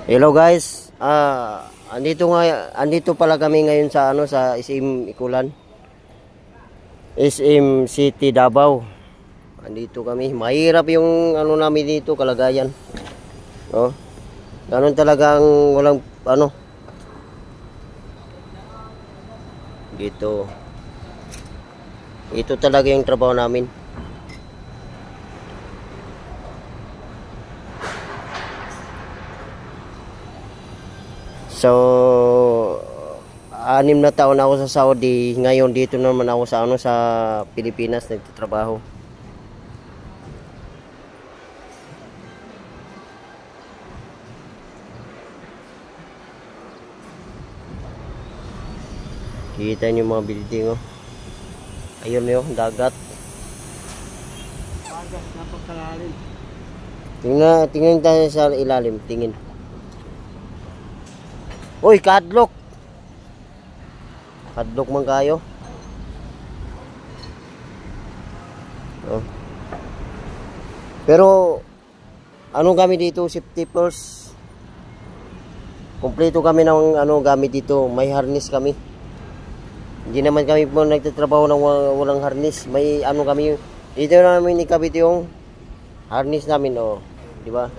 Hello guys. Andito pala kami ngayon sa sa SM Ikulan. SM City Davao. Andito kami. Mahirap yung namin dito, kalagayan. Oh. Ganun talaga ang walang dito. Ito talaga yung trabaho namin. So 6 na taon ako sa Saudi. Ngayon dito naman ako sa Pilipinas nagtatrabaho. Kita niyo mga building oh. Ayun yun, dagat. Dagat, napakalalim. Tingnan tayo sa ilalim, tingin. Uy, kadlok. Kadlok man kayo. Oh. Pero kami dito, safety first. Kompleto kami ng gamit dito, may harness kami. Hindi naman kami po nagtatrabaho ng walang harness. May kami dito namin ikabit yung harness namin, oh, di ba?